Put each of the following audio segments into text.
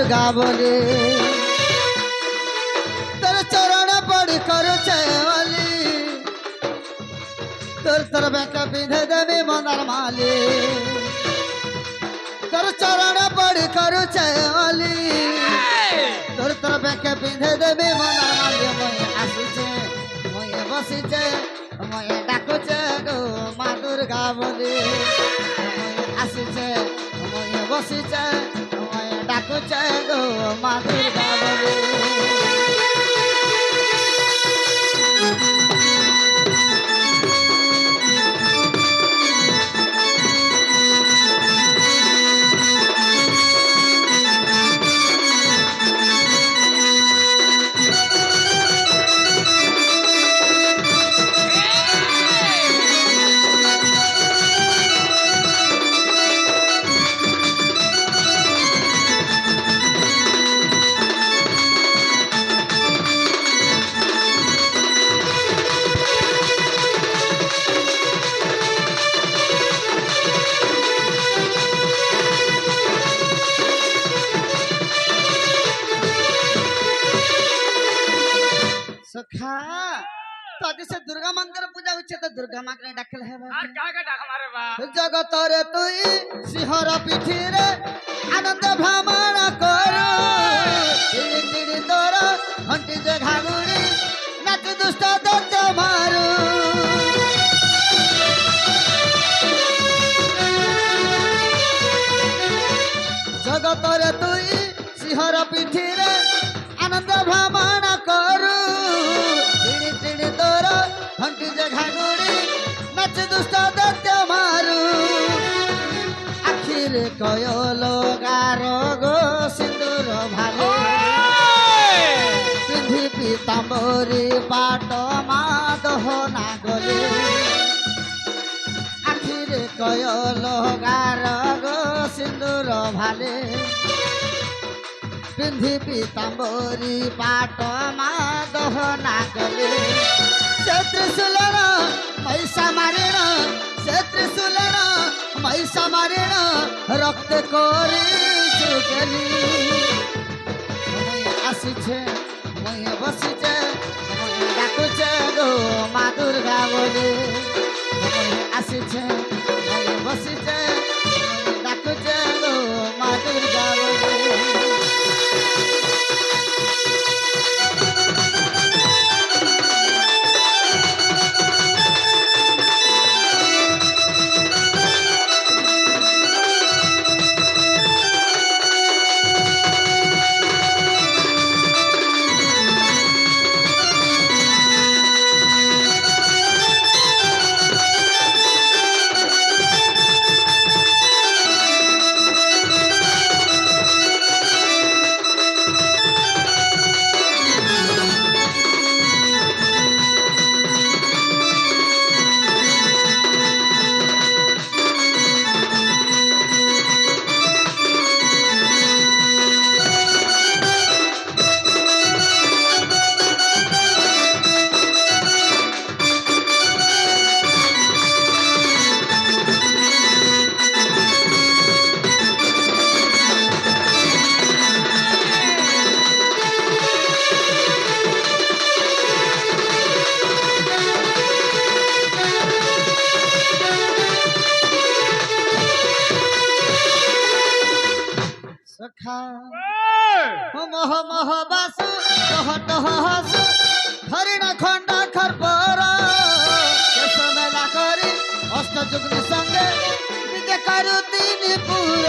दुर्गा बोले तेरे चरण पड़ करुचे वाली तोर तर बेका पिंधे देवी मंदार माली तोर चरण पड़ करुचे वाली तोर तर बेका पिंधे देवी मंदार माली मोय आसुचे मोय बसिचे मोय डाकुचे गो माँ दुर्गा बोले मोय आसुचे मोय बसिचे मोय डाकुचे गो माँ दुर्गा बोले सखा तो आदि से दुर्गा मंदिर पूजा उच्छे तो दुर्गा माँ के डाकल है আর কাকে ডাক মারে বা जगत रे तुई सिंहर पिठी रे आनंद भ्रमण कर तिड़ी तिड़ी तोर घंटी जे घागुड़ी नाच दुष्ट दत्त मारू जगत रे तुई सिंहर पिठी रे आनंद भ्रमण करू तिड़ी तिड़ी तोर घंटी जे घागुड़ी नाच दुष्ट दत्त मारू आखिर कयलो गारो गो सिंदूर भाले पिंधि पीताम्बरी पाट मादह नागले आखिर कयलो गारो गो सिंदूर भाले पिंधि पीताम्बरी पाट मादह नागले से त्रिशूलन मैसा मारिण से त्रिशूलन मैसा मारिण रक्त कोरी चुकेली आसिछे मुई बसिछे मुई डाकुछे गो माँ दुर्गा बोले आसिछे मुई बसिछे मुई डाकुछे गो माँ दुर्गा बोले मह मह बासु टह टह हसु हरिण खंड खरपर शेष मेला करी अष्ट जुग्नि संगे विदे करु तीन पुर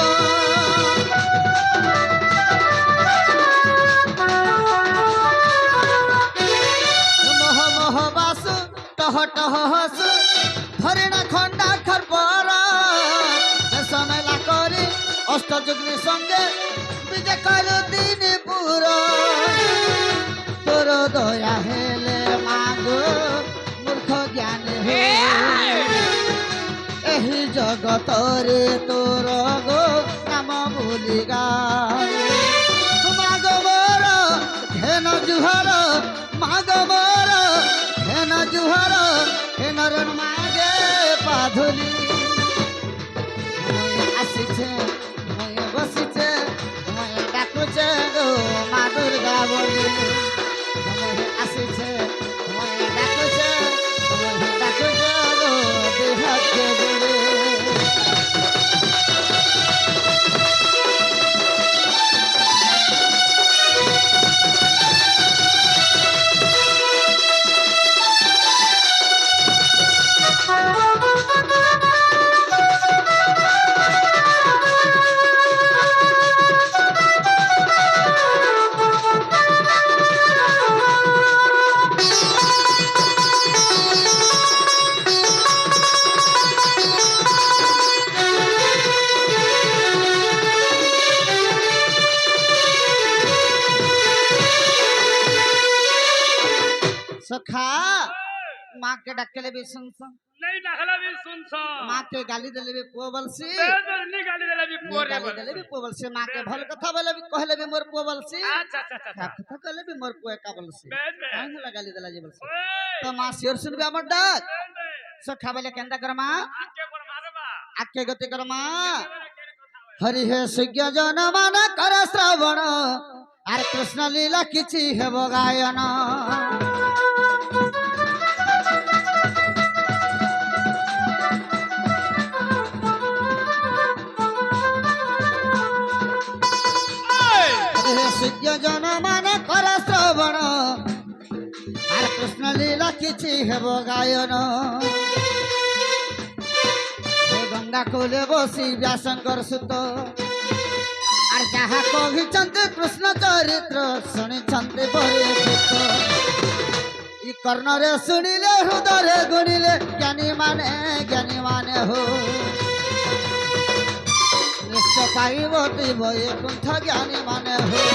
मह मह बासु टह टह हसु हरिण खंड खरपर शेष मेला करी अष्ट जुग्नि संगे विदे करु तीन पुर तोर दया हेले मागो मूर्ख ज्ञान हे एही जगत रे तोर गो नाम भूली मागो मोर घेन जुहर मागो मोर घेन जुहर हे नरण मागे पाधुली आसिछे बसिछे ডাকুছে গো মা দুর্গা বলি মুহে আসিছে মুহে ডাকুছে গো বিহাকে বলি सखा माँ के डक्के भी सुन नहीं डाकला भी सुन सा माँ के गाली दले भी पुआ बलसी नहीं गाली देला भी पोरे गाली दले भी पुआ बलसी माँ के भल कथा बोले भी कहले भी मोर पुआ बलसी अच्छा अच्छा अच्छा कथा कहले भी मोर पुआ का बलसी बेस बेस काहे ना गाली दला जी बलसी ओए तो माँ शेर सुन भी हमर डाक सखा बोले केंदा कर माँ आके पर मारबा आके गति कर माँ हरि हे सुज्ञ जन मान कर श्रवण आर कृष्ण लीला किछि हेब गायन सुज्ञ जन मान कर श्रवण आर कृष्ण लीला किछि हेब गायन गंगा कोले बसी व्यासंकर सुत आर जहा कहिचंते कृष्ण चरित्र शुनिचंते बरे भूत ई कर्ण रे सुनिले हृदय रे गुणिले ज्ञानी माने हो निश्चय पाइबो दिव कुंठ ज्ञानी माने हो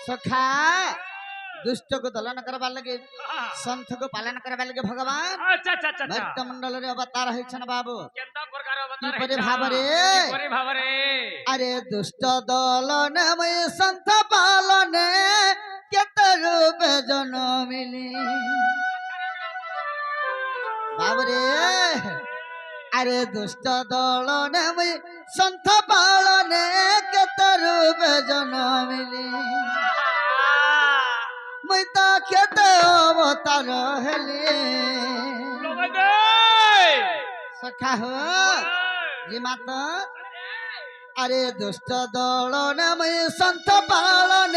सखा दुष्ट को दलन करबा लगे संत को पालन करबा लगे भगवान अच्छा अच्छा अच्छा भक्त मंडल रे अवतार है छन बाबू केता प्रकार बता की परे भावरे परे भावरे अरे दुष्ट दलन में संत पालन केत रूप जन मिली बाबरे अरे दुष्ट दलन में संत पालन केत रूप जन मिली मैं तो खेत अवतार हेले सखा हो जी माता अरे दुष्ट दलन में संत पालन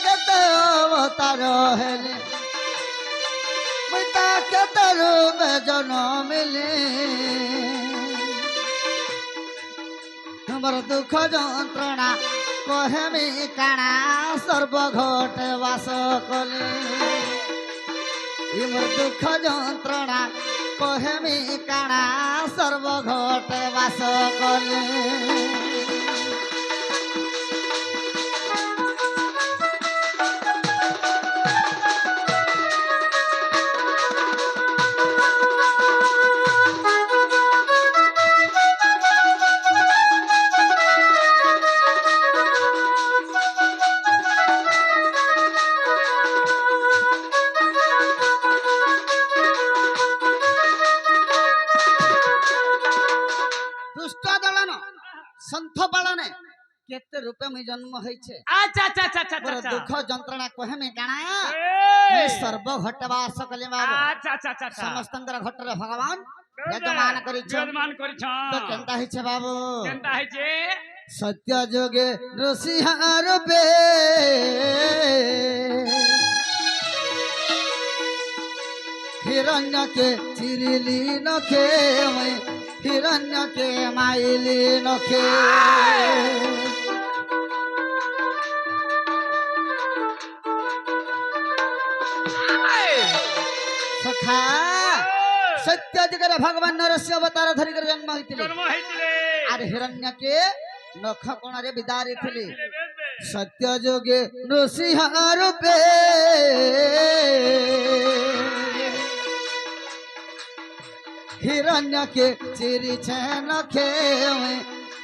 केत अवतार हेले मैं तो खेत रूप जन मिले हमर दुख जंत्रणा कहेमी काना सर्व घट वास कले इमर दुख जंत्रणा कहेमी काना सर्व घट वास कले संथ पालने केते रूपे में जन्म होइछे अच्छा अच्छा अच्छा अच्छा पर अच्छा दुख जंत्रणा कहे में काना ए मैं सर्व घटवास कले बाबू अच्छा अच्छा अच्छा अच्छा समस्तंकर घट रे भगवान यजमान करिछ यजमान करिछ तो केनता हिछे बाबू केनता है जे सत्य जोगे ऋषिहा रूपे हिरण्य के चिरिली नखे मैं हिरण्य के माइली नखे सखा सत्य जगह भगवान नरसिंह अवतार धरी कर जन्म होइतिले आर हिरण्य के नख कोण रे विदारी थिले सत्य जोगे नृसिंह रूपे हिरण्य के चिरी छे नखे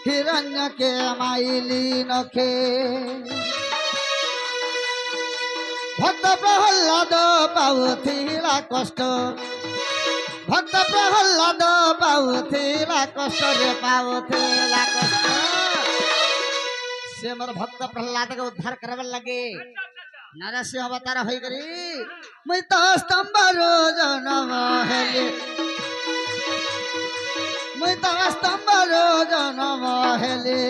हिरण्य के माइली नखे भक्त प्रहलाद पाउथिला कष्ट भक्त प्रहल्लाद पाउथिला कष्ट रे पाउथिला कष्ट से मोर भक्त प्रहलाद के उद्धार करबे लगे नरसिंह अवतार होई करी मुई तो स्तंभ रोजन महले मुई तो स्तंभ रोजन महले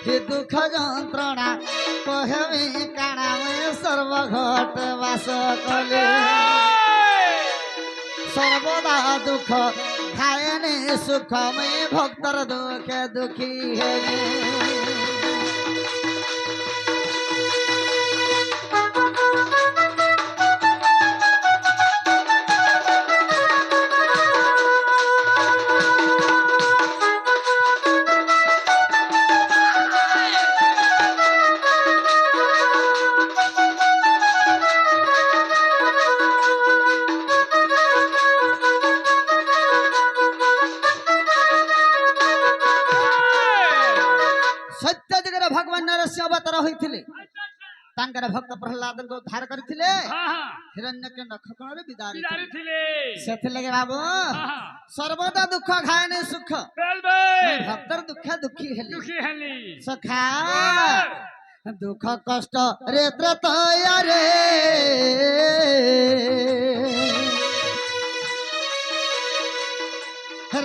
हे दुख जंत्रणा कहमी काणा में सर्वघट वास कले सर्वदा दुख खायने सुख में भक्तर दुख दुखी है सत्य जगह भगवान नरसिंह अवतार होइथिले तांकर भक्त प्रहलाद को उद्धार करथिले हिरण्य के नखकणरे बिदारी ଥିଲେ सेथे लगे बाबू सर्वदा दुख खाए नहीं सुख भक्तर दुख दुखी हेली दुखी हेली सखा दुख कष्ट रे त्रतया रे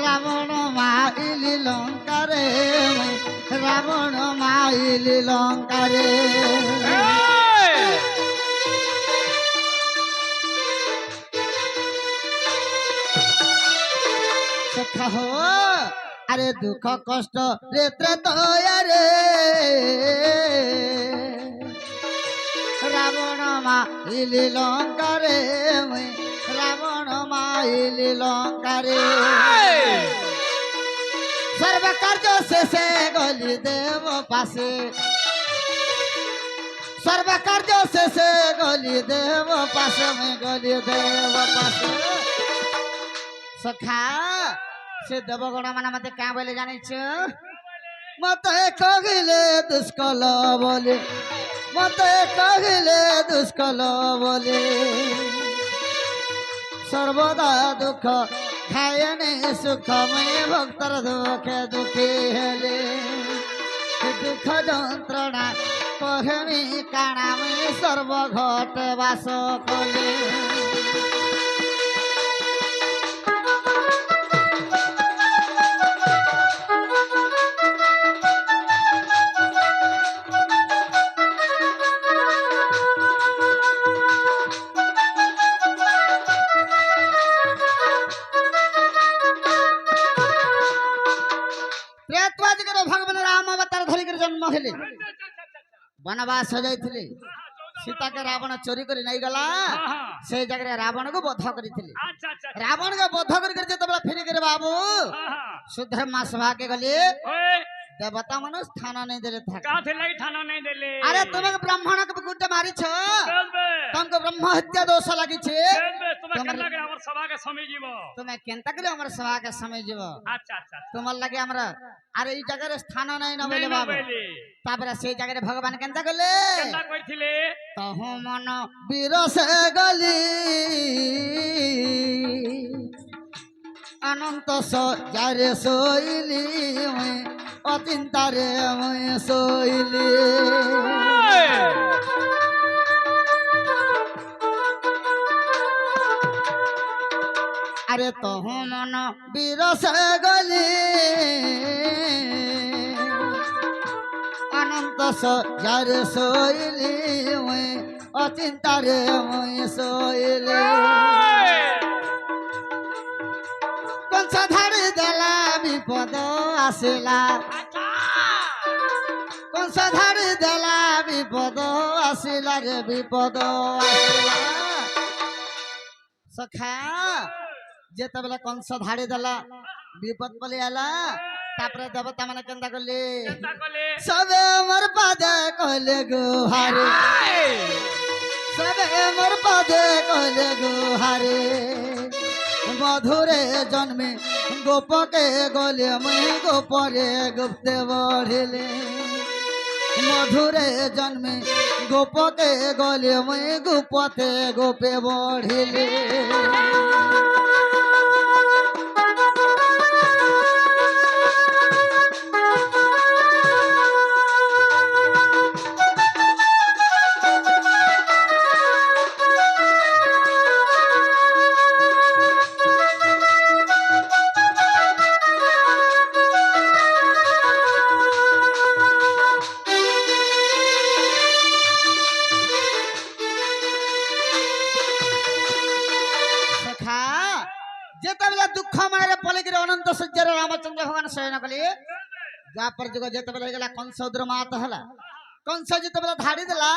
रावण माइली लंका रे रावण माइली लंका रे सखा हो अरे दुख कष्ट रे त्रतया रे रावण माइली लंका रे रावण माइली लंका रे सर्व कार्य से गली देव पासे सर्व कार्य से गली देव पासे में गली देव पासे सखा से देवगण माना मते क्या बोले जाने मते कहिले दुष्कल बोले मते कहिले दुष्कल बोले सर्वदा दुख खायने सुख में भक्तर दुख दुखी हेले दुख जंत्रणा कहमी काणा में सर्व घट वास कले भगवान राम अवतार धरिक जन्म हेले वनवास जाइथिले सीता के रावण चोरी करी नहीं गला से जगह रावण को बध करिथिले रावण को बध कर जब फेरी करे बाबू सुधर्मा सभा के गले देवता मन स्थान नहीं देले था का थे लई थाना नहीं देले अरे तुमके ब्राह्मण के गुड्डे मारी छ तुमको ब्रह्म हत्या दोष लागी छे तुम केना करे हमर सभा के समय जीव तुम केनता करे हमर सभा के समय जीव अच्छा अच्छा तुम लगे हमरा अरे ई जगह स्थान नहीं न बोले बाबू तापर से जगह भगवान केनता गले केनता कइथिले तहु मन वीर से गली अनंत सजारे सोइली अचिंतारे मैं सोइली अरे तहु मन वीर से गली अनंत सजारे सोइली अचिंतारे मैं सोइली धारी देला विपद आसिला कौन सा धारी देला विपद आसिला रे विपद आसिला सखा जेते बेला कौन सा धारी देला विपद पले आला तापरे देवता माने केंदा करले सबे मोर पादे कहले गुहारे सबे मोर पादे कहले गुहारे मधुरे जन्मे गोप के गले मैं गोपरे गुप्ते बढ़ले মধুরে জন্মে গোপকে গলে মুই গোপতে গোপে বঢ়িলে যেতবেলা দুঃখ মনের পলিগিরি অনন্ত সূর্যের রামচন্দ্র ভগবান শয়ন কলি দ্বাপর যুগ যেতবেলা হয়ে গেলা কংস উদ্রমাত হলা কংস যেতবেলা ধাড়ি দেলা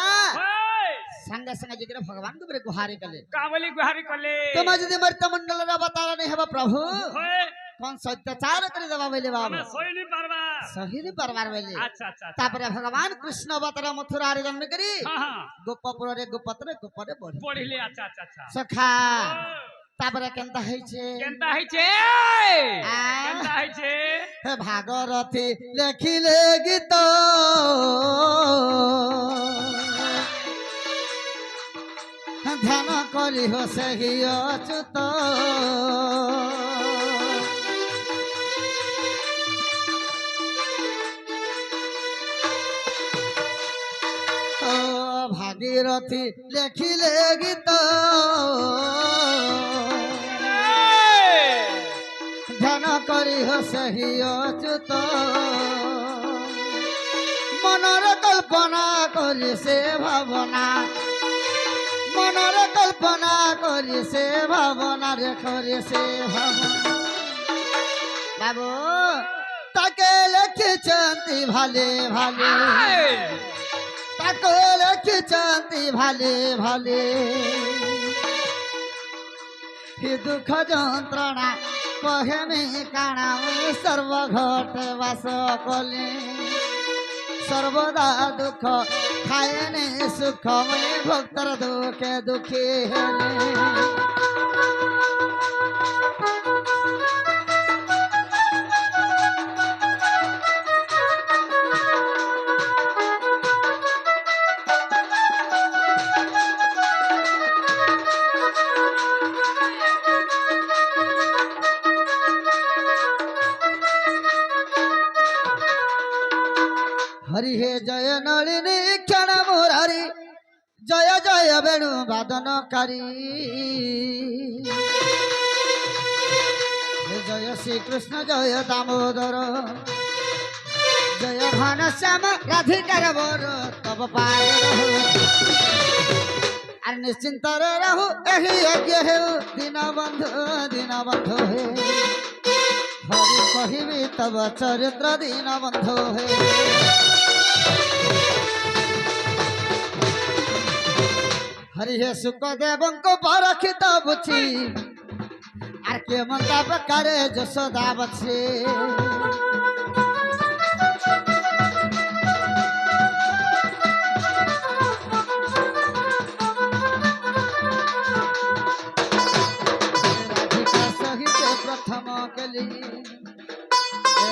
संगे संगे जिगरे भगवान को मेरे गुहारी कले कावली गुहारी कले तुम यदि मर्त्य मंडल रे अवतार नहीं हेबा प्रभु कौन अत्याचार करे देबा बोले बाबा सही नहीं पारबा सही नहीं परवार बोले अच्छा अच्छा तापरे भगवान कृष्ण अवतार मथुरा रे जन्म करी हां हां गोपपुर रे गोपत्र गोपरे बढ़ी पढ़िले अच्छा अच्छा अच्छा सखा तापरे केनता है छे केनता है छे केनता है छे हे भागरथी लेखिले गीत ध्यान करी हो सही अच्युत भागीरथी लेखिले गीत ध्यान करी हो सही अच्युत मनर कल्पना करी से भावना मनर कल्पना करी से भावना रे करी से भावना बाबू ताके लिखिछंती भाले भाले ताके लिखिछंती भाले भाले हि दुख যন্ত্রণা कहे में काणा सर्व घट वास कले सर्वदा दुख खाए ने सुख में भक्तर दुखे दुखी हरि हे जय नलिनी क्षण मुरारी जय जय वेणु वादनकारी हे जय श्री कृष्ण जय दामोदर जय घनश्याम राधिकार वर तब पार आर निश्चिंत रहु एहि यज्ञ हे दीन बंधु हे हरि कहिबी तब चरित्र दीन बंधु हे हरि हे सुखदेव को परखित बुझी आर के मंता प्रकारे जसोदा बछे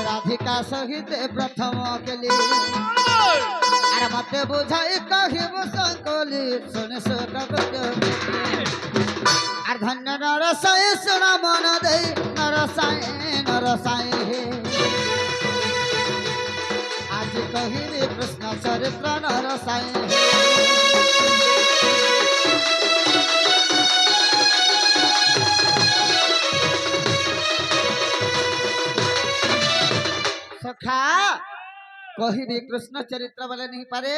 राधिका सहित प्रथम के लिए अरे मत बुझाई कही संकोली सुन सुख और धन्य नरसाई सुन मन दे नरसाई हे आज कही कृष्ण चरित्र नरसाई सखा कही भी कृष्ण चरित्र बोले नहीं पारे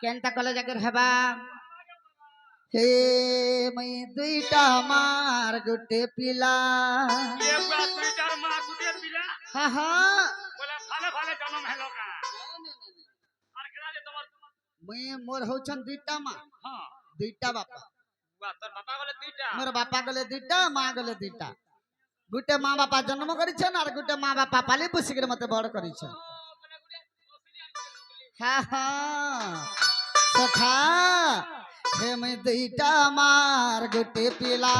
केनता कले जाकर हेबा हे मई दुईटा मार गुटे पिला ये बात तुई चार मां गुटे पिला हां बोला फाले फाले जन्म हेलो का और केरा जे तमर मई मोर होछन दुईटा मां हां दुईटा बापा बा तोर बापा गले दुईटा मोर बापा गले दुईटा मां गले दुईटा गुटे माँ बापा जन्म करिछन और गुटे माँ बापा पाली पुसी के मते बड़ करिछन हां सखा हे मैं दुईटा मार गुटे पिला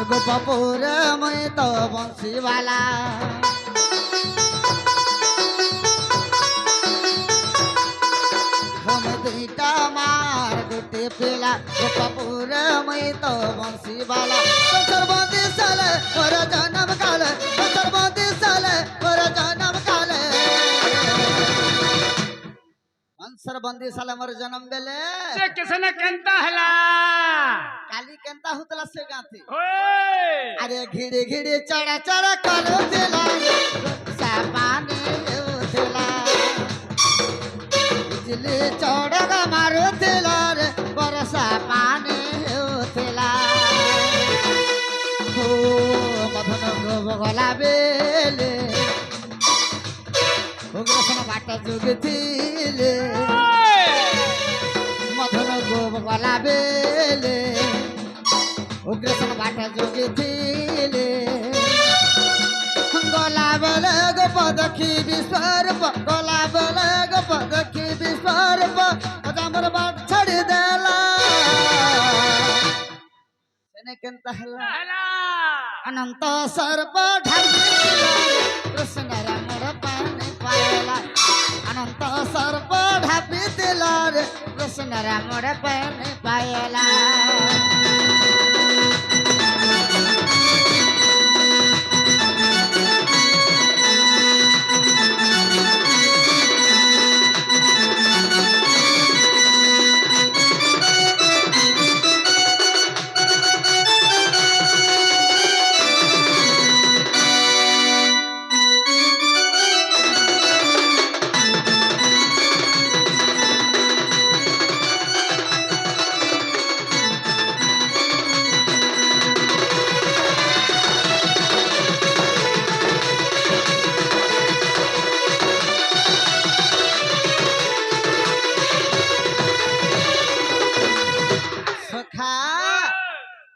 गोपपुर मुई तो बंसी वाला हम दुईटा मार गुटे पेला गोपपुर मुई तो बंसी वाला सर्वदी साल और जन्म काल सर्वदी साल और जन्म काल अंसर बंदी साल मोर जन्म बेले से किसने केंता हला काली केंता हुतला से गाथे ओए अरे घिड़े घिड़े चढ़ा चढ़ा करो दिला सापाने उठला बिजली चढ़ा मारो दिला रे बरसा पानी उठला हो मधन गला बेले उग्रसन बाट जुगथिले मधन गला बेले उग्रसन बाट जुगथिले गला बेले गोपदखी विश्वरूप गला बेले गोपदखी विश्वरूप अजामर बाट छड़ी देला सेने केंता हला हला अनंत सर्प ढालिला कृष्ण रामर पानी पायला अनंत सर्प ढापिला रे कृष्ण रामर पानी पायला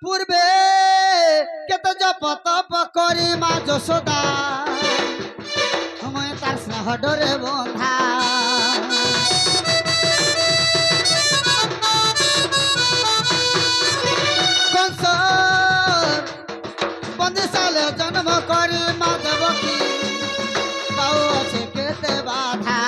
पूर्वे केत जप तप करी मा যশোদা हम तार स्नेह डरे बंधा कंस बंदिशाले जन्म करी मा देवकी पाओ আছে केते बाधा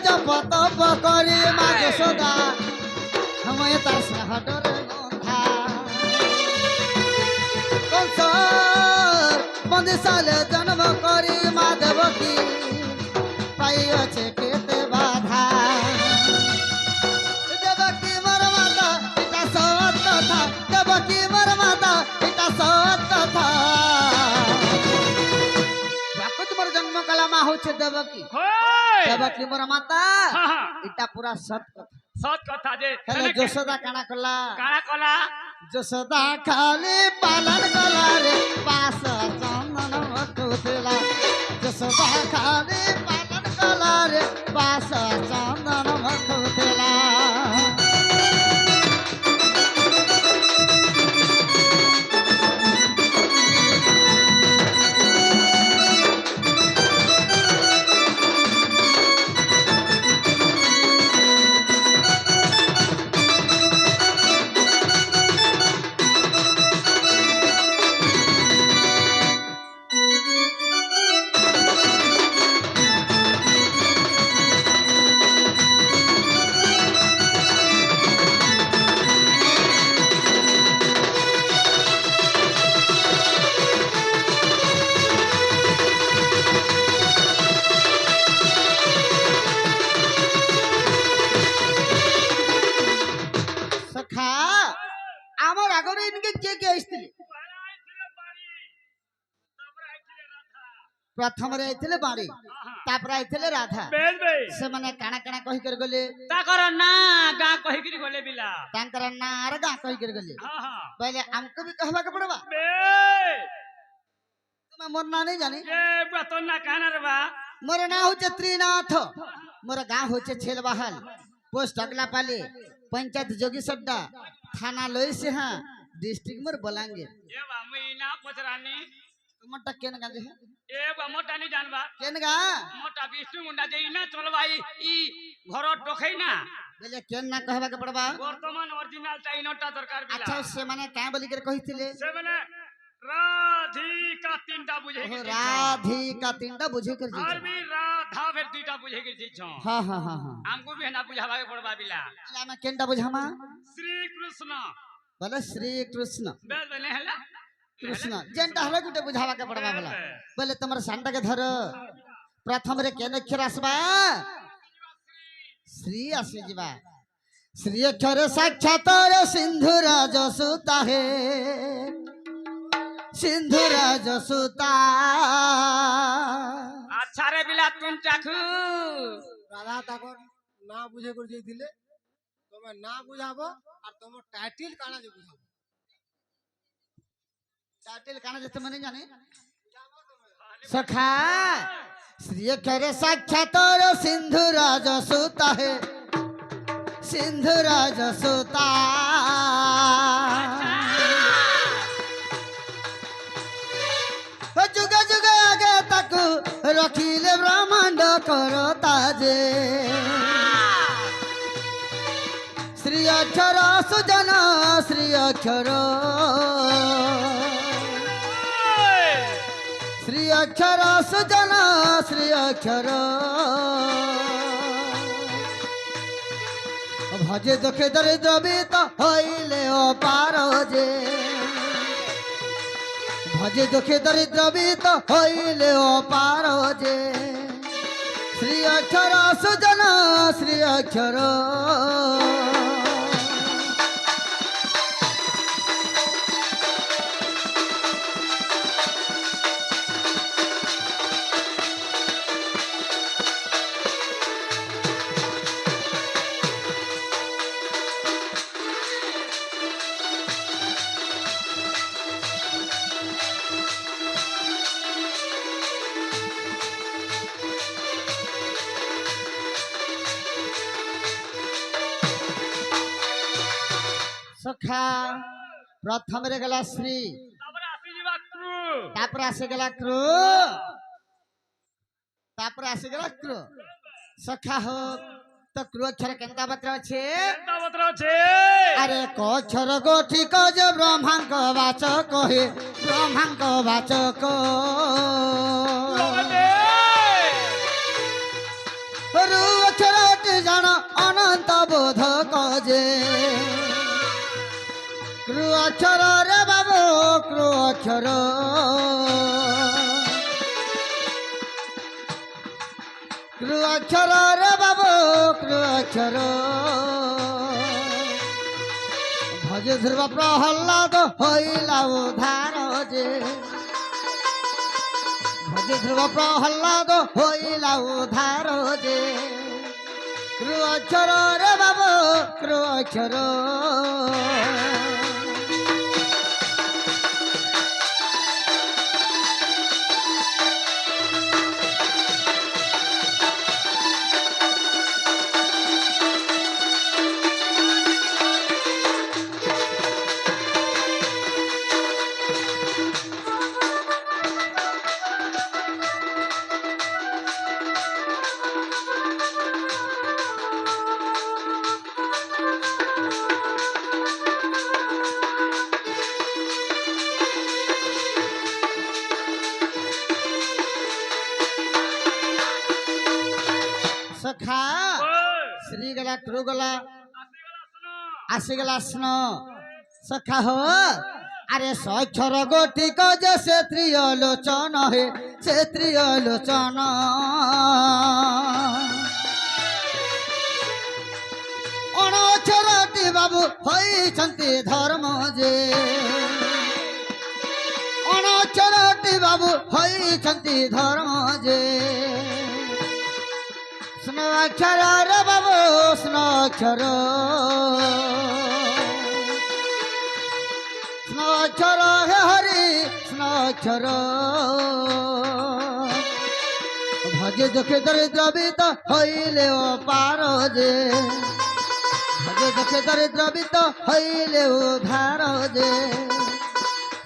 जप तप करी मा যশোদা हम तार स्नेह डरे बंधा कंस बंदिशाले जन्म करी मा देवकी पाई আছে केते बाधा देवकी मोर माता पिता सत था देवकी मोर माता पिता सत था मोर जन्म कला मा होছে देवकी ओए देवकी मोर माता हां हां इटा पूरा सत कथा सत कथा जे हेले যশোদা काना कला काळा कला যশোদা खाली पालन कला रे पास चंदन मकुतला যশোদা खाली पालन कला रे पास चंदन मकुतला আমার আগরে ইনকে কে কে আসছিল प्रथम रे आइथिले बाड़ी तापर आइथिले राधा बेल बे से माने काना काना कहि कर गले ताकर ना गा कहि करी गले बिला तांकर ना आर गा कहि कर गले हां हां पहले हमको भी कहबा के पड़बा बे तुम मोर ना नहीं जानी ये बतो ना काना रे बा मोर ना होचे त्रिनाथ मोर गांव होचे छेलबहाल पोस्ट अगलापाली पंचायत जोगी सड्डा थाना लोईसिहा डिस्ट्रिक्ट मोर बलांगीर ये बा मैं ना पचरानी तुमटा केन गाजे ए मोटा नहीं जानबा केन गा मोटा विष्णु मुंडा जे इना चलबा ई घर डोखै ना बोले केन ना कहबा के पड़बा वर्तमान ओरिजिनल ता इनोटा दरकार बिला अच्छा से माने का बोली के कहिथिले से माने राधिका तीनटा बुझे के राधिका तीनटा बुझे कर जी और भी राधा फिर दुईटा बुझे के जी छ हां हां हां हां हमको भी ना बुझावा के पड़बा बिला इला में केनटा बुझामा श्री कृष्ण बोले श्री कृष्ण बेल बने हला कृष्ण जेंटा हले गुटे बुझावा के पड़बा बोला बोले तमर सांडा के धर प्रथम रे केन अक्षर आसबा श्री आसी जीवा श्री अक्षर साक्षात रे सिंधु राज सुता है सिंधु राज सुता अच्छा रे बिला तुम चाखू রাধা তাকর না বুঝে করে যে দিলে তুমি না বুঝাবো আর তোমার টাইটেল কানা যে বুঝাবো टाइटल काना जते मने जाने सखा श्री करे साक्षात रे सिंधु राज सुता है सिंधु राज सुता जुग जुग आगे तक रखिले ब्रह्मांड करता जे श्री अक्षर सुजन श्री अक्षर श्री अक्षर सुजन श्री अक्षर भजे दुखे दरिद्र बीत हईले अपार जे भजे दुखे दरिद्र बीत हईले अपार जे श्री अक्षर सुजन श्री अक्षर सखा प्रथम रे गला श्री तापर आसी जीवा क्रू तापर आसे गला क्रू तापर आसे गला क्रू सखा हो तो क्रू अक्षर केनता पत्र छे ता बतरो छे अरे को अक्षर गोठी को जे ब्रह्मांड वाचक हे ब्रह्मांड वाचक लोगे रु अक्षर जान अनंत बोधक जे क्रू अक्षर रे बाबू क्रू अक्षर क्रू अक्षर रे बाबू क्रू अक्षर भज ध्रुव प्रहल्लाद हईला उधार जे भज ध्रुव प्रहल्लाद हईला उधार जे क्रू अक्षर रे बाबू क्रू अक्षर सखा श्री गला क्रू गला आसी गला स्नो सखा हो अरे सक्षर गोटी को जैसे त्रिलोचन है से त्रिलोचन अणक्षरटी बाबू होइछन्ति धर्म जे अणक्षरटी बाबू होइछन्ति धर्म जे स्नाक्षर रे बाबू स्नाक्षर स्नाक्षर हे हरि स्नाक्षर भजे दुखे दरिद्र बीत हईले अपार जे भजे दुखे दरिद्र बीत हईले उधार जे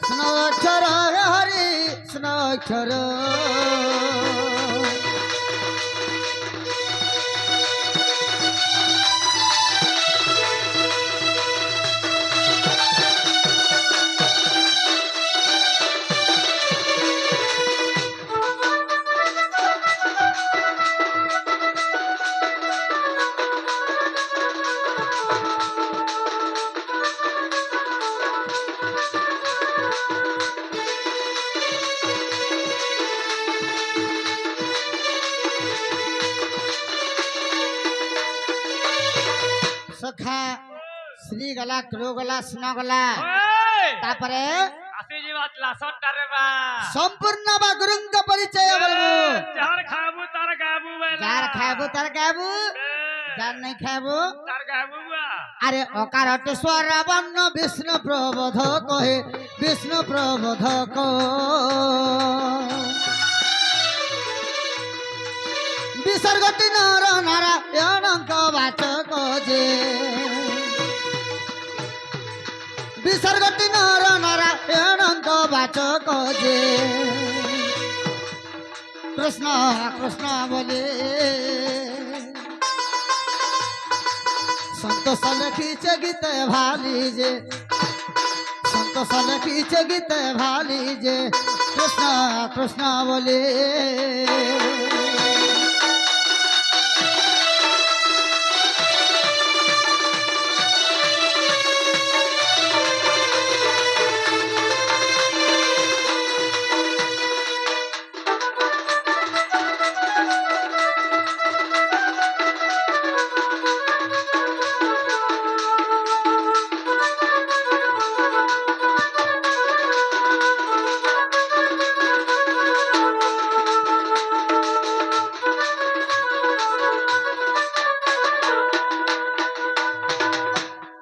स्नाक्षर हे हरि কৃষ্ণ অক্ষর সখা শ্রী গলা ক্রো গলা স্ন গলা তারপরে আসিজি বাত লাসটারে বা সম্পূর্ণ বা গুরুঙ্গ পরিচয় বলবো যার খাবু তার গাবু বেলা যার খাবো তার গাবো যার নাই খাবো তার গাবু বা আরে অকারট স্বরবর্ণ বিষ্ণু প্রবোধক হে বিষ্ণু প্রবোধক বিসর্গটি নর নারায়ণଙ୍କ বাচক যে বিসর্গটি নর নারায়ণଙ୍କ বাচক যে কৃষ্ণ কৃষ্ণ বলে সন্তোষ লেখিছে গীতে ভালি যে সন্তোষ লেখিছে গীতে ভালি যে কৃষ্ণ কৃষ্ণ বলে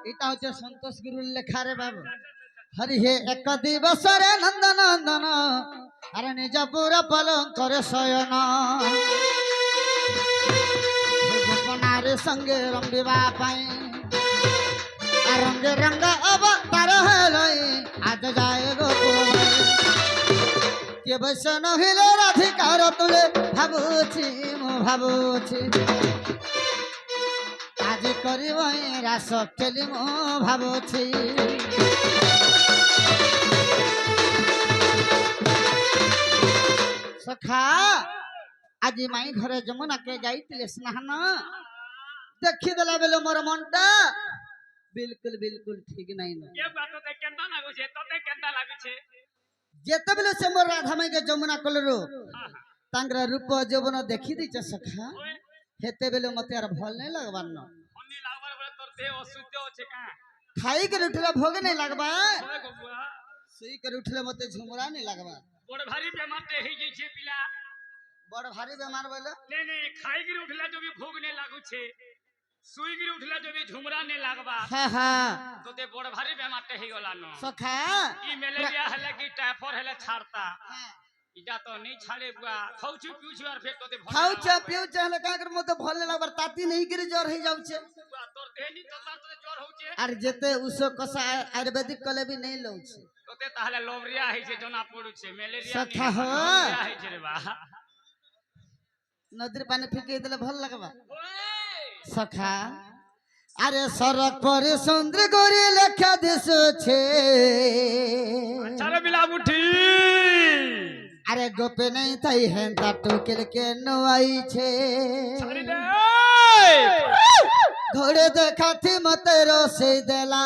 এটা হচ্ছে সন্তোষ গুরুর লেখা রে বাবু হরি হে এক দিবসরে নন্দ নন্দন আরে নিজ পুরা পালন করে শয়ন গোপনারে সঙ্গে রঙ্গিবা পাই আর রঙ্গে রঙ্গ অবতার হেলই আজ যায় গোপুর কে বৈষ্ণ হিলে রাধিকার তুলে ভাবুছি মু ভাবুছি আজ করিব রাস খেলি মু ভাবুছি সখা আজি মাই ঘরে যমুনাকে যাইতিলে স্নান ଦେଖିଦେଲା ବେଲେ ମୋର ମନଟା ବିଲକୁଲ ବିଲକୁଲ ଠିକ ନାହିଁ ନା କେ ବାତ ତେ କେନ୍ତା ଲାଗୁଛେ ତତେ କେନ୍ତା ଲାଗୁଛେ ଯେତେବେଳେ ସେ ମୋର ରାଧା ମାଇକେ ଯମୁନା କଲରୁ ତାଙ୍କର ରୂପ ଯୌବନ ଦେଖି ଦେଇଛେ ସଖା ହେତେବେଳେ ମତେ ଆର ଭଲ ନାହିଁ ଲାଗବାର ନ ଅନ୍ନି ଲାଗବାର ବଳେ ତୋର ଦେହ ଅଶୁଦ୍ଧ ଅଛି କା ଖାଇକରି ଉଠିଲେ ଭୋଗ ନାହିଁ ଲାଗବା ଓଏ ଗବୁଆ ଶୋଇକରି ଉଠିଲେ ମତେ ଝୁମରା ନାହିଁ ଲାଗବା ବଡ ଭାରି ବେମାରଟେ ହେଇ ଯାଇଛେ ପିଲା ବଡ ଭାରି ବେମାର ବୋଇଲେ ନେ ନେ ଖାଇକିରି ଉଠିଲା જો ବି ଭୋଗ ନେ ଲାଗୁଛେ ଶୋଇକିରି ଉଠିଲା જો ବି ଝୁମରା ନେ ଲାଗବା ହଁ ହଁ ତୋତେ ବଡ ଭାରି ବେମାରଟେ ହେଇଗଲା ନ ସଖା ଇ ମ୍ୟାଲେରିଆ ହେଲେ କି ଟାଇଫଏଡ ହେଲେ ଛାଡତା ଇଟା ତ ନେଇ ଛାଡେ ବୁଆ ଖାଉଛୁ ପିଉଛୁ ଆର ଫେର ତୋତେ ଭଲ ଖାଉଛ ପିଉଛ ହେଲେ କାଁ କରି ମତେ ଭଲ ନାହିଁ ଲାଗବାର ତାତି ନେଇକିରି ଜ୍ୱର ହେଇଯାଉଛେ ବୁଆ ତୋର ଦେହ ନି ତ ତାର ତୋତେ ଜ୍ୱର ହଉଛେ আর যেতে উষ কষা আয়ুর্বেদিক কলে বি নেই লউছে তোতে তাহলে লোবরিয়া ହେଇছে জনা পড়ুছে ম্যালেরিয়া সখা হ। লোবরিয়া ହେଇছে রে বা নদীর পানি ফিকিয়ে দিলে ভাল লাগবা ওই সখা আরে সড়ক পরে সুন্দর করে লেখা দিশুছে আচ্ছা বিলা বুঠি আরে গোপে নাই তাই হেন্তা টুকেল কেন আইছে ছাড়ি দে ঘরে দেখাতি মতে রসে দেলা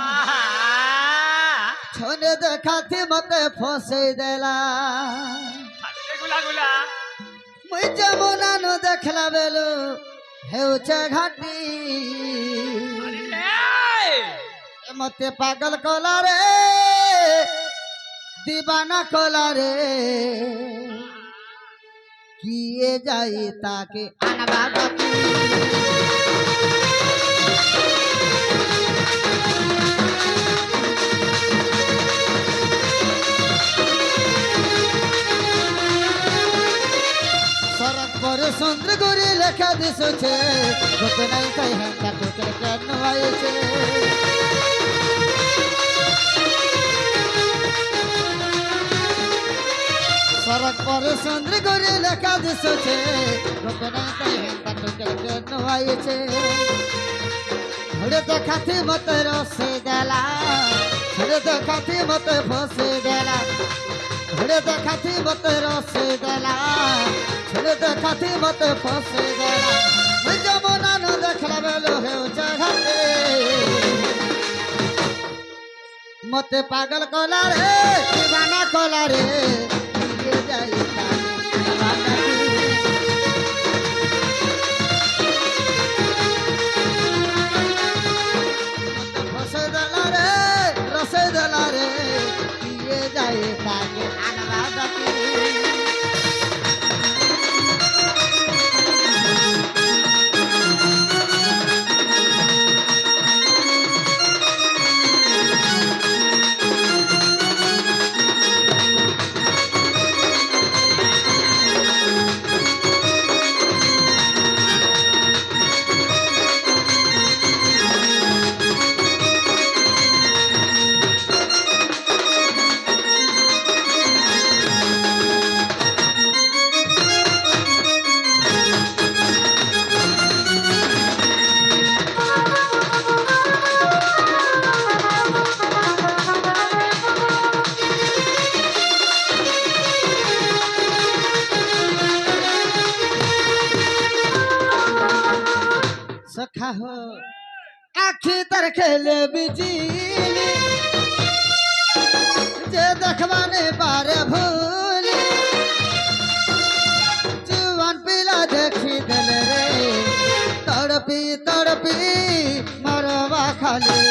আহা ছনে দেখাতি মতে ফসে দেলা ছাড়ি দে গুলা গুলা মুই যমুনা নু দেখলা বেলু হেউছে ঘাটি ছাড়ি দে এ মতে পাগল কলা রে দিবানা কলা রে কিয়ে যাই তাকে আনবা বাকি সড়ক পর সুন্দর করে লেখা দিশুছে গোপে নাই তাই হেঁটা টোকে কেন আইছে পরে সুন্দর করে লেখা দিছে গোপনে তাই তাটুকে কেন আইছে ঘরে দেখাতে মতে রসে দেলা ঘরে দেখাতে মতে ফসে দেলা ঘরে দেখাতে মতে রসে দেলা ঘরে দেখাতে মতে ফসে দেলা যমুনা ন দেখলা বেলো হেউছে ঘাটে মতে পাগল কলা রে দিবানা কলা রে দিয়ে যাই ফসে দেলা রে রসে দেলা রে দিয়ে যাই তাকে আনবা ডাকি सखा हो आखी तर खेले बिजली जे देखवाने पारे भूली जुआन पिला देखी दिल रे तड़पी तड़पी मरवा खाली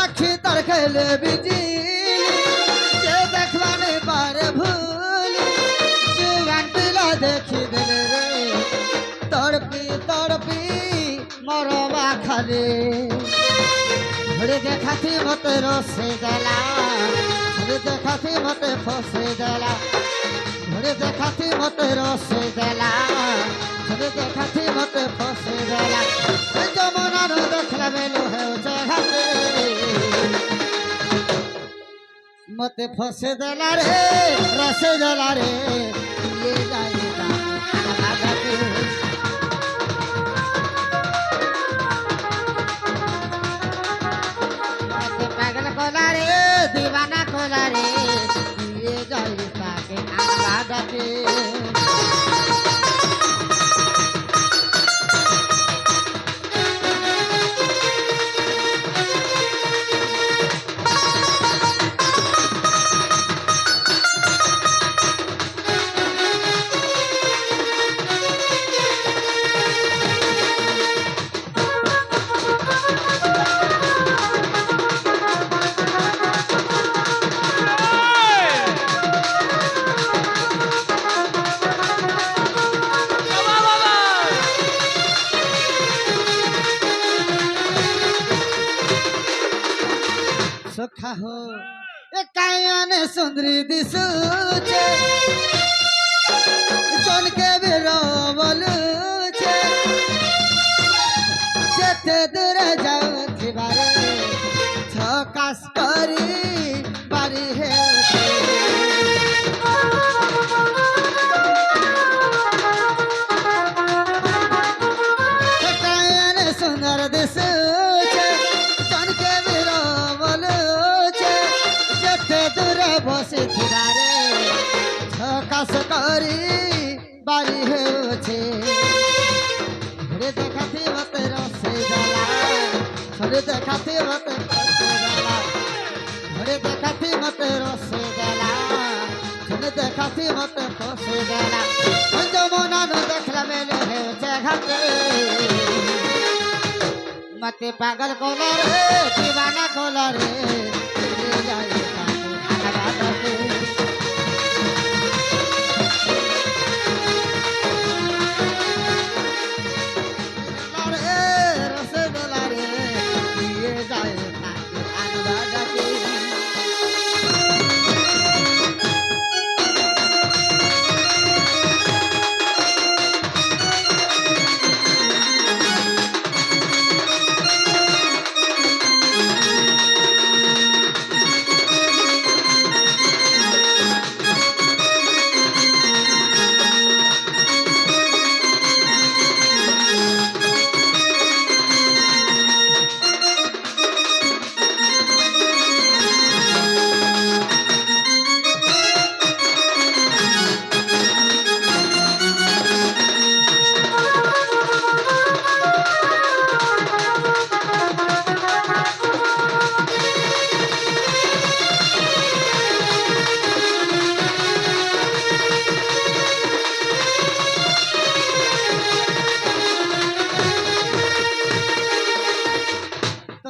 आखी तर खेले बिजली जे देखवाने पारे भूली जुआन पिला देखी दिल रे तड़पी तड़पी मरवा खाली घरे देखाती मते रसे देला घरे देखाती मते फसे देला घरे देखाती मते रसे देला घरे देखाती मते फसे देला जमुना नो देखला बेलो हेउचे घाटे मते फसे देला रे रसे देला रे ये जाई आनवा डाकी पागल कोला रे दीवाना कोला रे ये जाई ताके आनवा डाके सखा हो ए कायने सुंदरी दिसुचे जन के बिरवलुचे जेते दूर जाऊ थिबारे छकास करी बारी हेउचे ए कायने सुंदर दिसुचे जन के बसे थिबारे छकास करी बारी हेउचे घरे देखाती मते रसे देला घरे देखाती मते फसे देला घरे देखाती मते रसे देला घरे देखाती मते फसे देला जमुना नो देखला मेले हेउचे घाटे मते पागल कोला रे दीवाना कोला रे ये जाई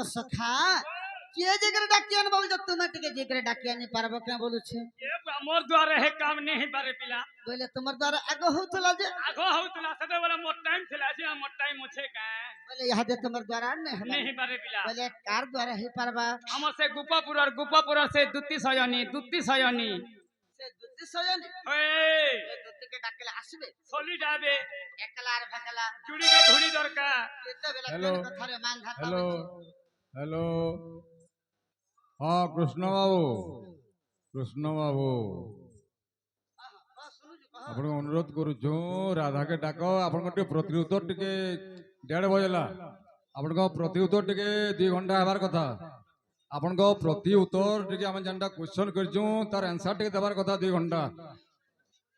सखा किए जेकर डाकियान बोल जब तुम्हें टिके जेकर डाकियान नहीं पारबो क्या बोलू छे ये मोर द्वारा है काम नहीं पारे पिला बोले तुम्हार द्वारा आगो होतला जे आगो होतला सदे वाला मोर टाइम थिला जे मोर टाइम मुछे का बोले यहाँ दे तुम्हार द्वारा नहीं पारे पिला बोले कार द्वारा ही पारबा हमर से गुपापुर से दुत्ती सयनी से दुत्ती सयनी ओए दुत्ती के डाकले आसबे सोली जाबे एकलार भकला चुड़ी के धुड़ी दरकार केते बेला हेलो। केन कथारे मान धाता हेलो हेलो हाँ कृष्ण बाबू ଆପଣ ଅନୁରୋଧ କରୁଛୁ ରାଧାକେ ଡାକ ଆପଣଙ୍କ ଟିକେ ପ୍ରତି ଉତ୍ତର ଟିକେ 1:30 ବଜେଲା ଆପଣଙ୍କ ପ୍ରତି ଉତ୍ତର ଟିକେ 2 ଘଣ୍ଟା ହେବାର କଥା ଆପଣଙ୍କ ପ୍ରତି ଉତ୍ତର ଟିକେ ଆମେ ଯେନ୍ଟା କ୍ୱେଶ୍ଚନ କରିଛୁ ତାର ଆନ୍ସର ଟିକେ ଦେବାର କଥା 2 ଘଣ୍ଟା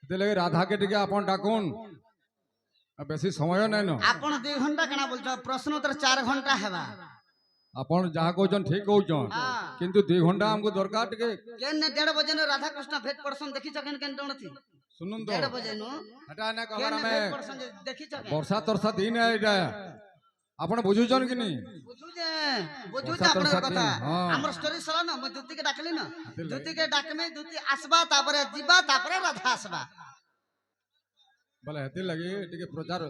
ସେଥିଲାଗି ରାଧାକେ ଟିକେ ଆପଣ ଡାକୁନ୍ ବେଶୀ ସମୟ ନାଇଁନ आपण 2 घंटा कना बोलछो प्रश्न उत्तर 4 घंटा हेबा ଆପଣ ଯାହା କହୁଛନ୍ ଠିକ କହୁଛନ୍ हां କିନ୍ତୁ 2 ଘଣ୍ଟା ଆମକୁ ଦରକାର ଟିକେ केन 1:30 बजे न राधा कृष्ण भेट पड़सन देखि छ केन केन डणथि ଶୁଣନ୍ତୁ 1:30 बजे नु ହେଟା ନା केन कहବାର ଆମେ भेट पड़सन देखि छ केन ବର୍ଷା ତର୍ଷା ଦିନ ଏଇଟା ଆପଣ ବୁଝୁଛନ୍ କି ନି बुझू जे बुझू ବର୍ଷା जे आपण ତର୍ଷା कथा ଦିନ, ହଁ। हमर स्टोरी सला न म दुती के डाकली न ହାତିଲ दुती के डाकमे दुती आसबा तापरे जिबा तापरे राधा आसबा ବୋଲେ ହେତି ଲାଗି ଟିକେ ପ୍ରଚାର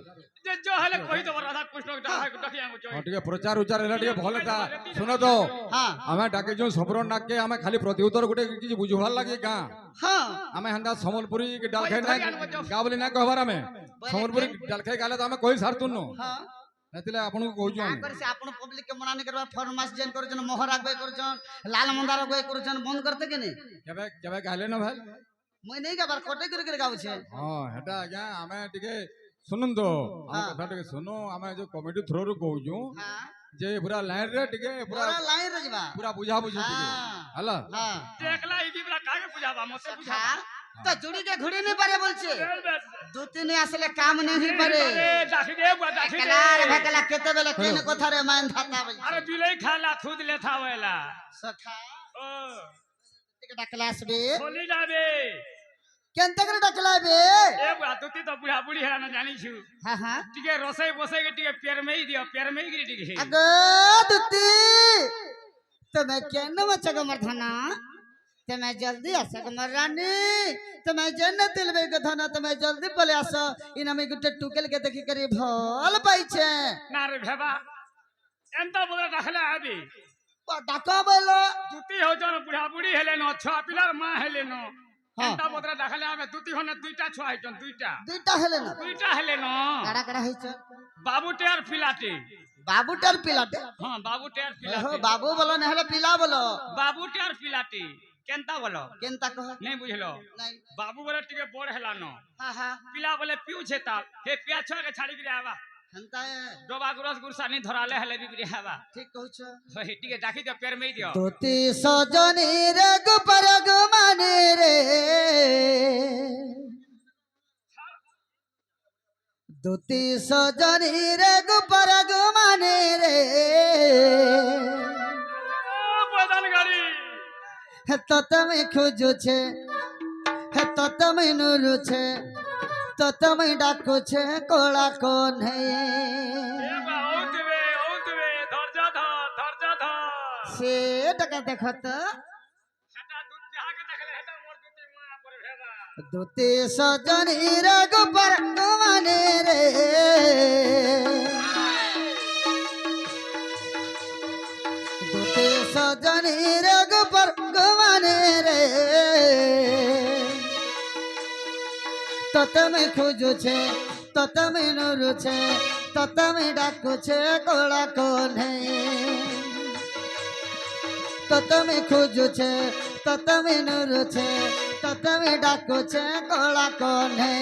जे जो हले कहि दो राधा कृष्ण के डकिया मु ହଁ ଟିକେ ପ୍ରଚାର ଉଚାର ହେଲା ଟିକେ ଭଲ ତା ଶୁଣ ତ हां ଆମେ ଡାକିଛୁ ସମ୍ପୂର୍ଣ୍ଣ ଡାକେ ଆମେ ଖାଲି ପ୍ରତି ଉତ୍ତର ଗୋଟେ କିଛି ବୁଝିବାର ଲାଗି ଗାଁ हां ଆମେ ହେନ୍ତା ସମ୍ବଲପୁରୀ କି ଡାଲଖାଇ ନା ଗାଁ ବୋଲି ନା କହିବାର ଆମେ ସମ୍ବଲପୁରୀ ଡାଲଖାଇ ଗାଲେ ତ ଆମେ କହି ସାରତୁନୁ हां ହେତିଲେ ଆପଣଙ୍କୁ କହୁଛୁ ଆମେ आकर से आपण पब्लिक के मना नहीं करबा फॉर्मास जेन करजन मोहर आगबे करजन लाल मंदार आगबे करजन बंद करते के नहीं କେବେ କେବେ ଗାଇଲେ ନା ଭାଇ मुई नहीं गबार कोटे कर गाउ छे ହଁ ହେଟା ଆଜ୍ଞା ଆମେ ଟିକେ ଶୁଣନ୍ତୁ ଆମ ହଁ। କଥା ଟିକେ ଶୁଣୁ ଆମେ ଯୋଉ କମିଟି ଥ୍ରୋରୁ କହୁଛୁ हां ଯେ ପୁରା ଲାଇନ ରେ ଟିକେ ପୁରା पूरा लाइन रे जबा ପୁରା बुझाबुझी ଟିକେ हां ହେଲା हां देखला ई बिबला कागे बुझाबा मते बुझा खा तो जुड़ी के घुड़ी नहीं पारे बोलछे दो तीन असले काम नहीं पारे डाकी दे कलार भकला केते बेले केन कथा रे मान धाता बोल अरे बिलै खाला खुद ले थावेला सखा ओ के डाकलास बे सोली जाबे केनते करे डाकलाबे ए बातुती तो बुढ़ा बुढ़ी हेला न जानी छु हां हां टिके रोसई बोसई के टिके पेर में ही दियो पेर में ही गिरी टिके अगो दुती तुम्हें केन मचग मरधना तुम्हें जल्दी आसग मरानी तुम्हें जन दिलबे गधना तुम्हें जल्दी बोले आस इन हमें गुटे टुकेल के देखि करी भल पाइछे ना रे भेबा एंता बोले रखला आबी डाका बोलो दुती हो जन बुढ़ा बुढ़ी हेले न छुआ पिलार मां हेले न हाँ। एंता बोले रखला आबे दुती होने दुईटा छुआ हेचन दुईटा दुईटा हेले न दुईटा हेले न काड़ा काड़ा हिच बाबू टेर पिलाटी बाबू टर पिलाटे हां बाबू टेर हो पिलाटी बाबू बोलो नहले पिला बोलो बाबू टेर पिलाटी केनता बोलो केनता कह नहीं बुझलो नहीं बाबू बोले टिके बोड़ हेला न हां हां पिला बोले पिउ छेता हे पिया छुआ के छाड़ी गिरे आवा हंता है डोबा गुरस गुरसानी धराले हेले बिगड़ी आवा ठीक कहछ होय टिके डाकी दे पेर में ही दियो तोती सजनी रे गुपरग माने रे दोती सजनी रे गुपरग माने रे बदल गाड़ी हे तो तमे खोजो छे हे तो तमे नुरु छे तो तमे डाको छे कोला कोन है से टका देखत दोती सजनी रे गुपरग माने रे दोती सजनी रे गुपरग माने रे तो तमे खोजो छे तो तमे नुरु छे तो तमे डाको छे कोला कोन है तो तमे खोजो छे तो तमे नुरु छे तो तमे डाको छे कोला कोन है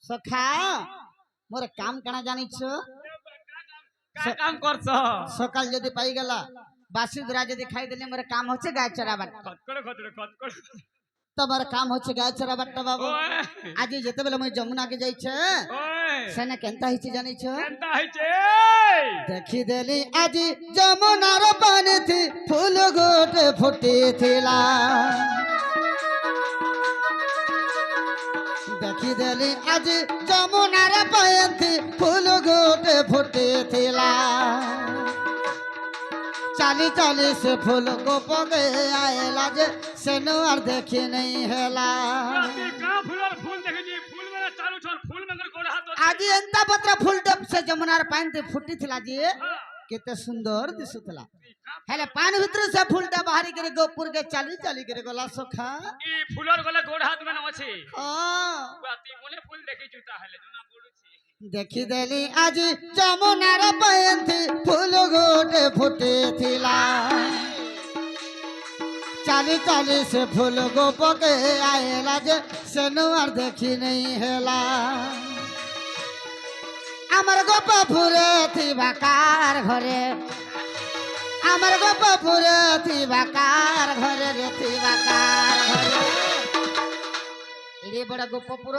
सखा मोर काम काना जानी छो काम करछ सकाल जदि पाई गला বাসি দুরা যদি খাই দিলে মোর কাম হচ্ছে গায়ে চড়াবার খতকড় খতরে খতকড় তোমার কাম হচ্ছে গায়ে চড়াবারটা বাবু ওই আজি যেতেবেলে মই যমুনাকে যাইছে ওই সেনে কেনতা হইছে জানিছ কেনতা হইছে দেখি দেলি আজি যমুনার পানি থি ফুল গোটে ফুটিছিলা দেখি দেলি আজি যমুনার পানি থি ফুল গোটে ফুটিছিলা चाली चाली से फूल को पगे आएला जे सेनु और देखी नहीं हेला তুই কা ফুলের ফুল দেখেছি ফুল মানে চালু ছল ফুল মঙ্গল গোড় হাত आज एंता पत्र फूल डब से जमुनार पानी ते फुटी थिला जी केते सुंदर दिसुतला हेले पानी भीतर से फूल डब बाहरी करे गोपुर के चाली चाली करे गला सखा এই ফুলের গলে গোড় হাত মানে আছে हां তুই মনে ফুল দেখেছি তাহলে জনা পড়ুছি देखी देली आज जमुनार पानी थी फूल गोटे फुटी थिला चाली चाली से फूल गो पके आएला जे सेनु और देखी नहीं हेला আমার গোপা ফুরে থিবাকার ঘরে আমার গোপা ফুরে থিবাকার ঘরে রে থিবাকার ঘরে এরে বড় গোপপুর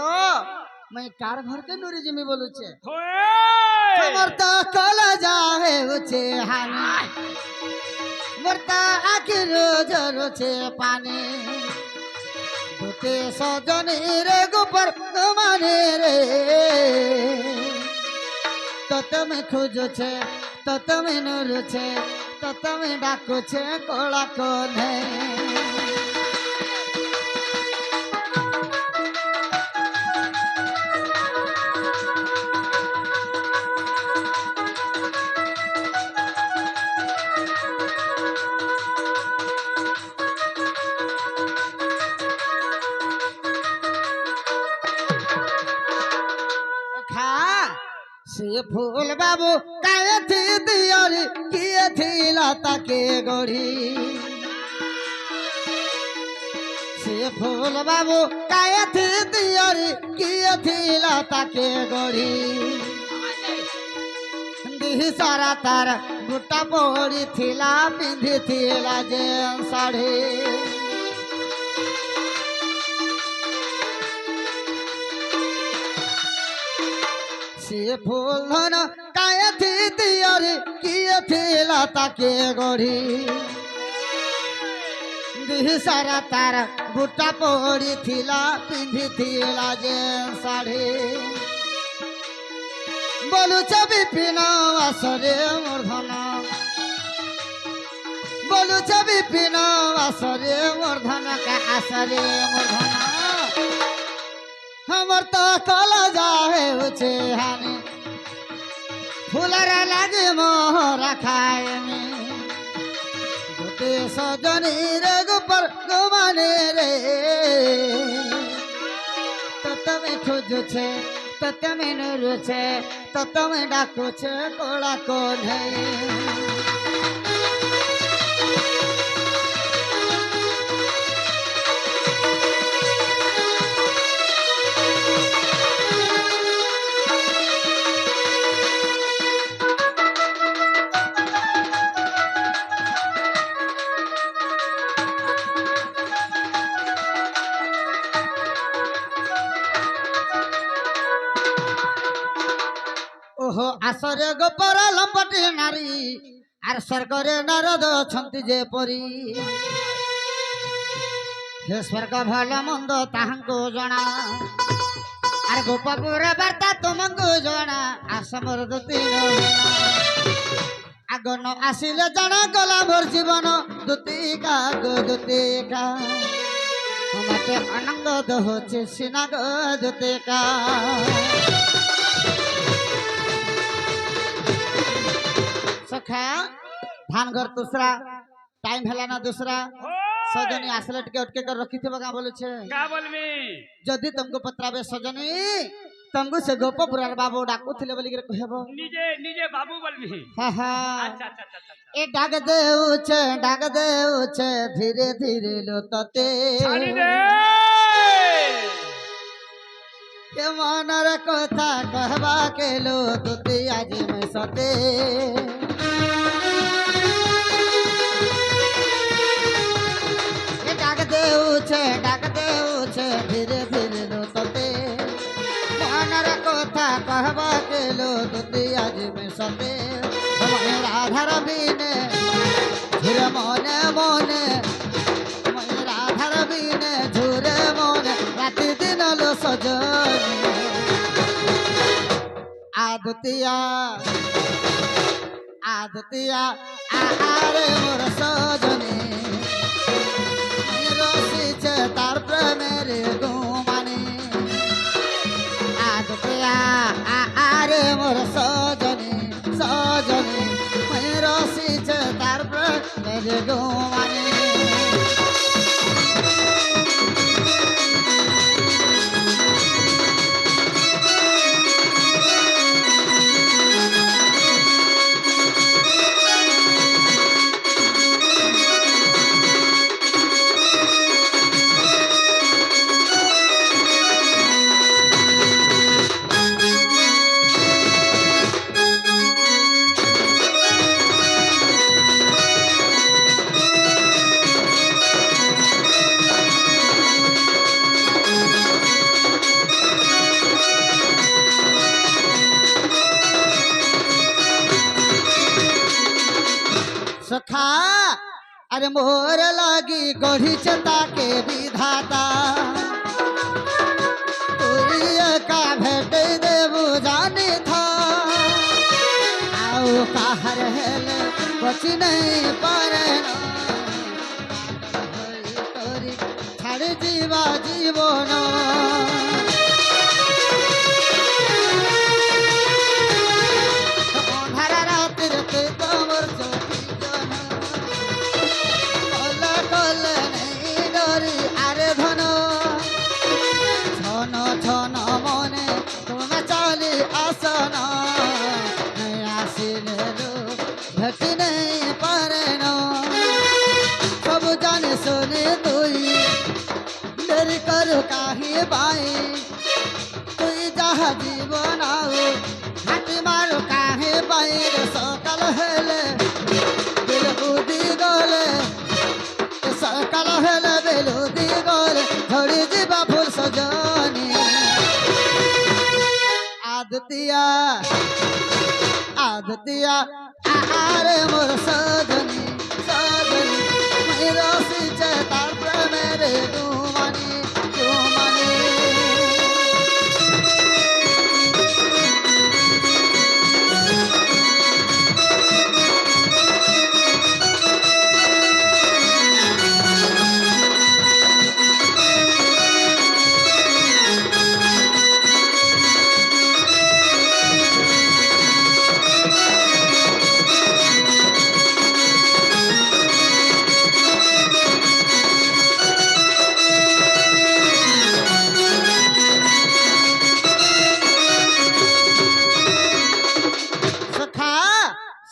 मैं कार घर के नुरी जिमी बोलुचे ওই मरता कला जाहे उचे हानी मरता आखिर रोज रोचे पानी दुते सजनी रे गोपर माने रे तो તમે ખોજો છે તો તમે નૂર છે તો તમે ડાકો છે કોળા કોને से फूल बाबू काहे थी दियारी किए थी लता के गोड़ी से फूल बाबू काहे थी दियारी किए थी लता के गोड़ी दिही सारा तार गुटा पोड़ी थिला पिंधी थिला जे साड़ी से फूल धन काहे थी दियारी किए थी लता के गोड़ी दिही सारा तार गुटा पोड़ी थिला पिंधी थिला जे साड़ी बोलू छवि पिना आसरे मूर्धन बोलू छवि पिना आसरे मूर्धन का आसरे मूर्धन हमर तो कला जाहे उचे हानी फूलर लागे मोहरा खाए में गोटे सजनी रे गोपर गोमाने रे तो तमे खोजो छे तो तमे नुरु छे तो तमे डाको छे कोड़ा कोन है ओहो आसरे गोपर लंबटी नारी आर स्वर्गरे नारद छंती जे परी हे स्वर्ग भल मंद ताहांको जणा आर गोपपुर बार्ता तुमको जणा आसमर दुतीन आगन आसिले जणा गला मोर जीवन दुतिका गो दुतिका मते अनंग दहोचे सिना गो दुतिका सखा धान घर दूसरा टाइम है ना दूसरा सजनी आसले टिके अटके कर रखी थे बगा बोले छे का बोलबी जदी तुमको पत्राबे सजनी तुमको से गोपपुर बाबू डाकू थिले बोली के कहबो निजे निजे बाबू बोलबी हा हा अच्छा अच्छा अच्छा ए डाग दे उचे धीरे धीरे लो तते छाड़ी दे के मनर कथा कहबा के लो तुती आज मैं सते সতে মই রাধার বিনে ঝুরে মনে মনে মই রাধার বিনে ঝুরে মনে রাতি দিন লো সজনী আদতিয়া আদতিয়া আরে মোর সজনী রসিছে তার প্রেমের গুমানি আদতিয়া আরে মোর সজনী সজনী রসিছে তার প্রেমের গুমানি सखा अरे मोर लागी गढ़ी ताके विधाता तुरिया का भेट देबू जानी था आओ कहर हेल बची नहीं पारे तोरी छाड़ जीवा जीवन अंधारा रातिर ते तमर चोखी আরে ধন ছন ছন মনে তুমি চালি আসন আসিলে ভেটি নেই পারে সব জানি শুনি তুই দেরি কর কাহি বাই তুই যাহা জীবন হাঁটি মারু কাহি বাই সকাল হেলে দিল উদি গলে সকাল হেলে বেলুদি গলে ঝড়ি ଯିବା ফুল সজনী আদতিয়া আদতিয়া আরে মোর সজনী সজনী মই রসিছে তার প্রেমের গুমানি গুমানি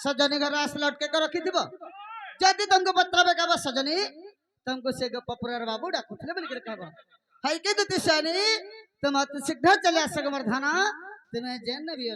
सजनी घर आस लौट के रखी थी जदि तुमको पत्र बेकाब सजनी तुमको से पपुरार बाबू डाकुले बोल कह हाई के दुतिशानी तुम शीघ्र चले आस मर्धाना तुम्हें जेन भी